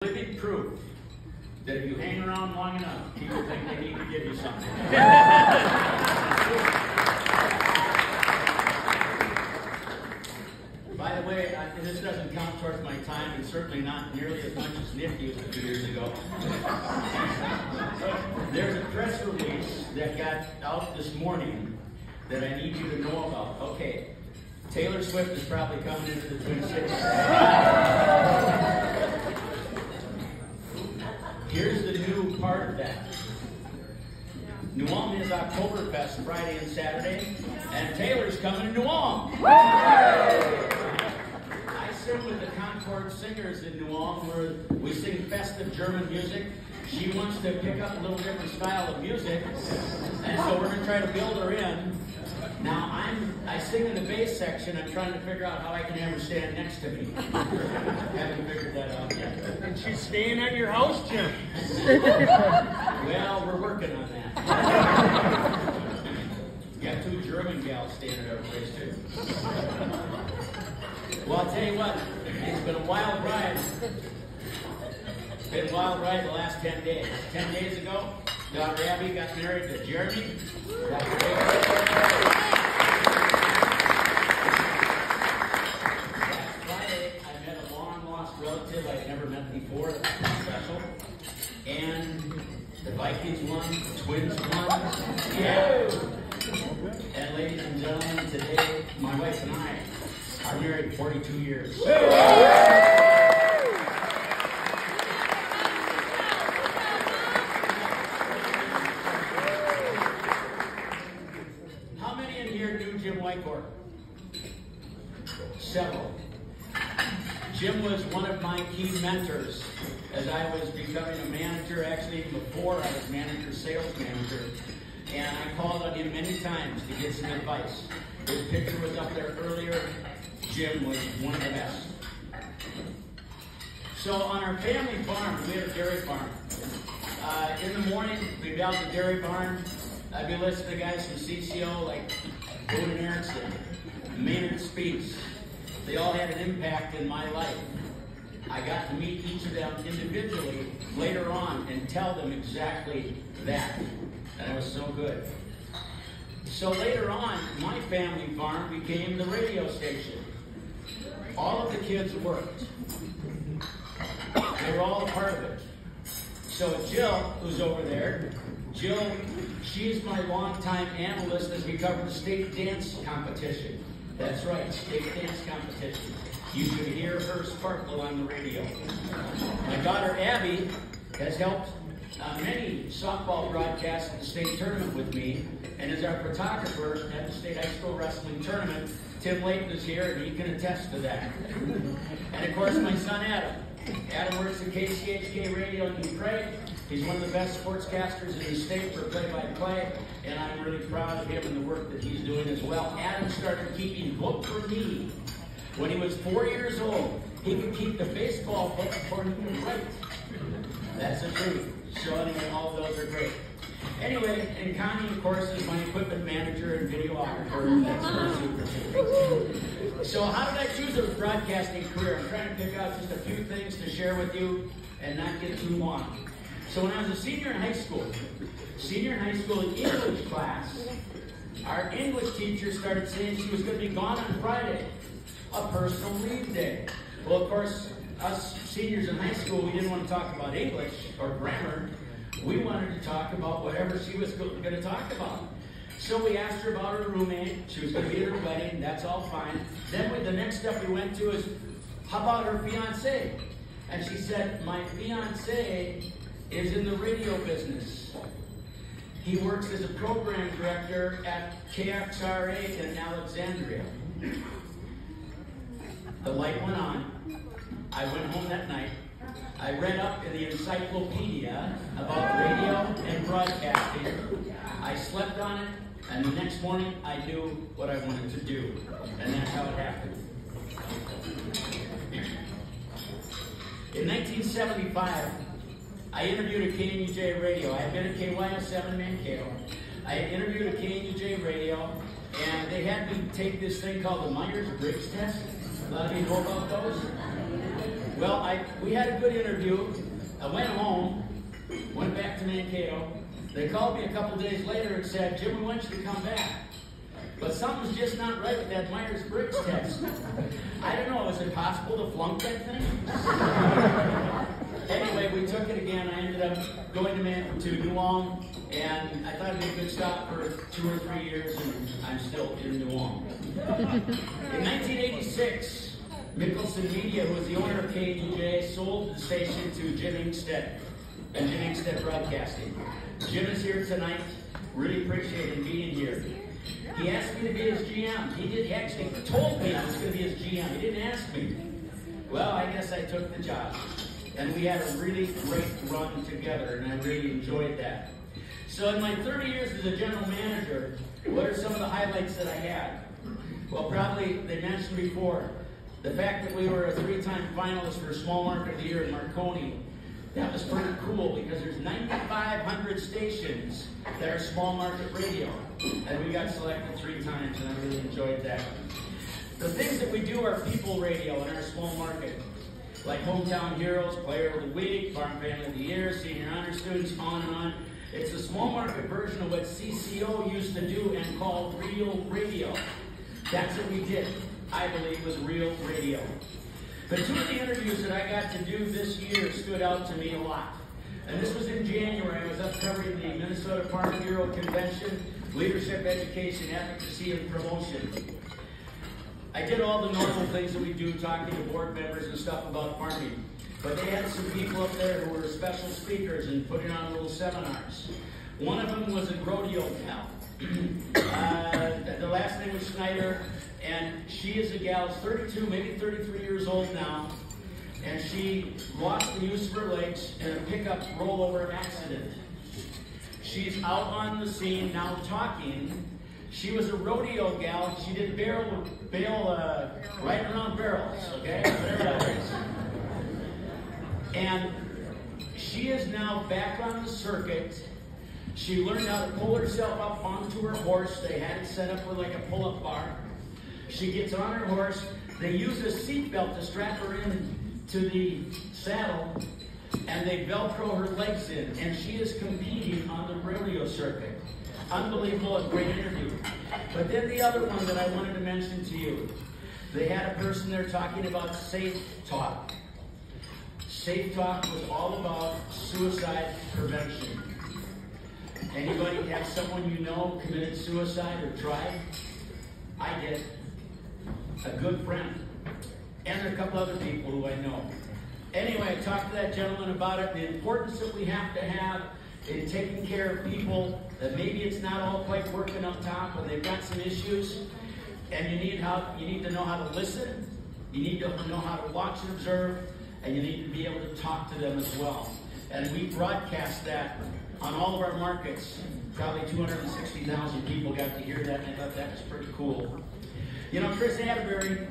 Living proof that if you hang around long enough, people think they need to give you something. By the way, this doesn't count towards my time, and certainly not nearly as much as Nick used a few years ago. There's a press release that got out this morning that I need you to know about. Okay, Taylor Swift is probably coming into the Twin Cities. Here's the new part of that. New Ulm is Oktoberfest Friday and Saturday, and Taylor's coming to New Ulm. I sing with the Concord Singers in New Ulm, where we sing festive German music. She wants to pick up a little different style of music, and so we're going to try to build her in. Now, I sing in the bass section. I'm trying to figure out how I can have her stand next to me. Haven't figured that out yet. And she's staying at your house, Jim. Well, we're working on that. Got two German gals staying at our place, too. Well, I'll tell you what, it's been a wild ride. It's been a wild ride the last 10 days. 10 days ago, daughter Abby got married to Jeremy. Last Friday, I met a long-lost relative I'd never met before. That was special. And the Vikings won, the Twins won. Yeah. And ladies and gentlemen, today, my wife and I are married 42 years. How many in here knew Jim Whitecourt? Several. Jim was one of my key mentors as I was becoming a manager, actually even before I was manager, sales manager. And I called on him many times to get some advice. His picture was up there earlier. Jim was one of the best. So on our family farm, we had a dairy farm. In the morning, we'd be out at the dairy barn. I'd be listening to guys from CCO like Boone and Erickson, Maynard Speaks. They all had an impact in my life. I got to meet each of them individually later on and tell them exactly that. And it was so good. So later on, my family farm became the radio station. All of the kids worked. They were all a part of it. So Jill, who's over there, Jill, she's my longtime analyst as we cover the state dance competition. That's right, state dance competition. You should hear her sparkle on the radio. My daughter Abby has helped many softball broadcasts at the state tournament with me, and is our photographer at the state high school wrestling tournament. Tim Layton is here, and he can attest to that. And of course, my son Adam. Adam works at KCHK Radio in Detroit. He's one of the best sportscasters in the state for play-by-play, and I'm really proud of him and the work that he's doing as well. Adam started keeping book for me when he was 4 years old. He could keep the baseball book before he could write. That's the truth. So anyway, all those are great. Anyway, and Connie, of course, is my equipment manager and videographer. That's her super. So how did I choose a broadcasting career? I'm trying to pick out just a few things to share with you and not get too long. So when I was a senior in high school English class, our English teacher started saying she was going to be gone on Friday, a personal leave day. Well, of course, us seniors in high school, we didn't want to talk about English or grammar. We wanted to talk about whatever she was going to talk about. So we asked her about her roommate. She was going to be at her wedding. That's all fine. Then the next step we went to is, how about her fiancé? And she said, my fiancé is in the radio business. He works as a program director at KXRA in Alexandria. The light went on. I went home that night. I read up in the encyclopedia about radio and broadcasting. I slept on it, and the next morning I knew what I wanted to do. And that's how it happened. In 1975, I interviewed at KNUJ Radio. I had been at KYSM in Mankato. I had interviewed at KNUJ Radio, and they had me take this thing called the Myers-Briggs test. A lot of you know about those? Well, we had a good interview. I went home, went back to Mankato. They called me a couple days later and said, Jim, we want you to come back. But something's just not right with that Myers-Briggs test. I don't know, is it possible to flunk that thing? Anyway, we took it again. I ended up going to New Ulm, and I thought it'd be a good stop for 2 or 3 years, and I'm still in New Ulm. In 1986, Mickelson Media, who was the owner of KUJ, sold the station to Jim Inkstead and Jim Inkstead Broadcasting. Jim is here tonight. Really appreciate him being here. He asked me to be his GM. He actually told me I was going to be his GM. He didn't ask me. Well, I guess I took the job. And we had a really great run together, and I really enjoyed that. So in my 30 years as a general manager, what are some of the highlights that I had? Well, probably, they mentioned before, the fact that we were a 3-time finalist for Small Market of the Year in Marconi. That was pretty cool because there's 9,500 stations that are small market radio. And we got selected 3 times, and I really enjoyed that. The things that we do are people radio in our small market, like Hometown Heroes, Player of the Week, Farm Family of the Year, Senior Honor Students, on and on. It's a small market version of what CCO used to do and called real radio. That's what we did, I believe, was real radio. But 2 of the interviews that I got to do this year stood out to me a lot. And this was in January. I was up covering the Minnesota Farm Bureau Convention, Leadership, Education, Advocacy, and Promotion. I did all the normal things that we do, talking to board members and stuff about farming. But they had some people up there who were special speakers and putting on little seminars. One of them was a rodeo gal. The last name was Schneider, and she is a gal, 32, maybe 33 years old now, and she lost the use of her legs in a pickup rollover accident. She's out on the scene now talking. She was a rodeo gal. She did riding around barrels, okay? And she is now back on the circuit. She learned how to pull herself up onto her horse. They had it set up with like a pull-up bar. She gets on her horse. They use a seat belt to strap her in to the saddle, and they Velcro her legs in, and she is competing on the rodeo circuit. Unbelievable, a great interview. But then the other one that I wanted to mention to you, they had a person there talking about Safe Talk. Safe Talk was all about suicide prevention. Anybody have someone you know committed suicide or tried? I did. A good friend. And a couple other people who I know. Anyway, I talked to that gentleman about it, the importance that we have to have in taking care of people that maybe it's not all quite working up top and they've got some issues, and you need to know how to listen, you need to know how to watch and observe, and you need to be able to talk to them as well. And we broadcast that on all of our markets. Probably 260,000 people got to hear that, and I thought that was pretty cool. You know, Chris Atterbury,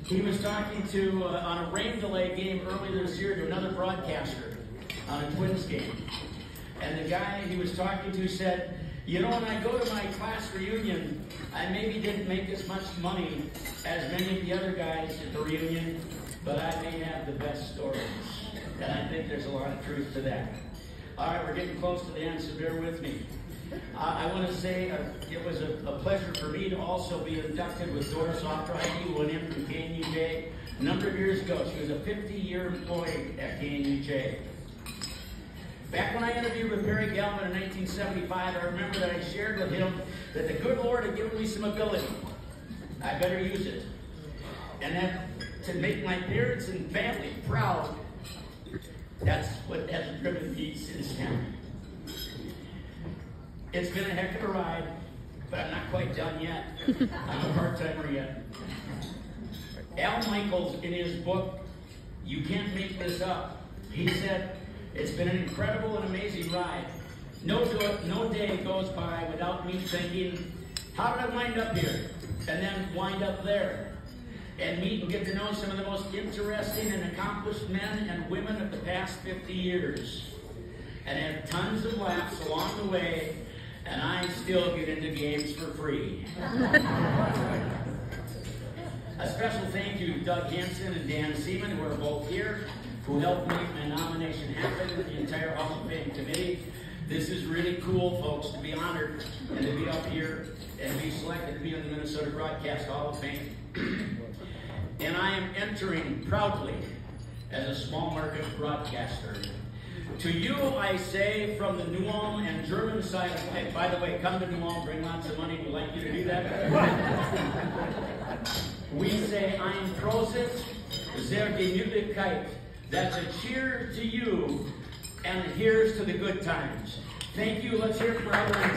he was talking to, on a rain delay game earlier this year, to another broadcaster on a Twins game. And the guy he was talking to said, you know, when I go to my class reunion, I maybe didn't make as much money as many of the other guys at the reunion, but I may have the best stories. And I think there's a lot of truth to that. All right, we're getting close to the end, so bear with me. I want to say it was a pleasure for me to also be inducted with Doris Oftright, who went in from KNUJ a number of years ago. She was a 50-year employee at KNUJ. Back when I interviewed with Barry Gelman in 1975, I remember that I shared with him that the good Lord had given me some ability. I better use it. And that to make my parents and family proud, that's what has driven me since then. It's been a heck of a ride, but I'm not quite done yet. I'm a part-timer yet. Al Michaels, in his book, You Can't Make This Up, he said, it's been an incredible and amazing ride. No day goes by without me thinking, how did I wind up here? And then wind up there. And meet and get to know some of the most interesting and accomplished men and women of the past 50 years. And have tons of laughs along the way, and I still get into games for free. A special thank you to Doug Hansen and Dan Seaman, who are both here, who helped make my nomination happen with the entire Hall of Fame committee. This is really cool, folks, to be honored and to be up here and be selected to be in the Minnesota Broadcast Hall of Fame. And I am entering proudly as a small market broadcaster. To you, I say, from the New Ulm and German side of life, by the way, come to New Ulm, bring lots of money, we'd like you to do that. We say, ein Prosit, sehr Gemütlichkeit. That's a cheer to you, and here's to the good times. Thank you. Let's hear it for everyone.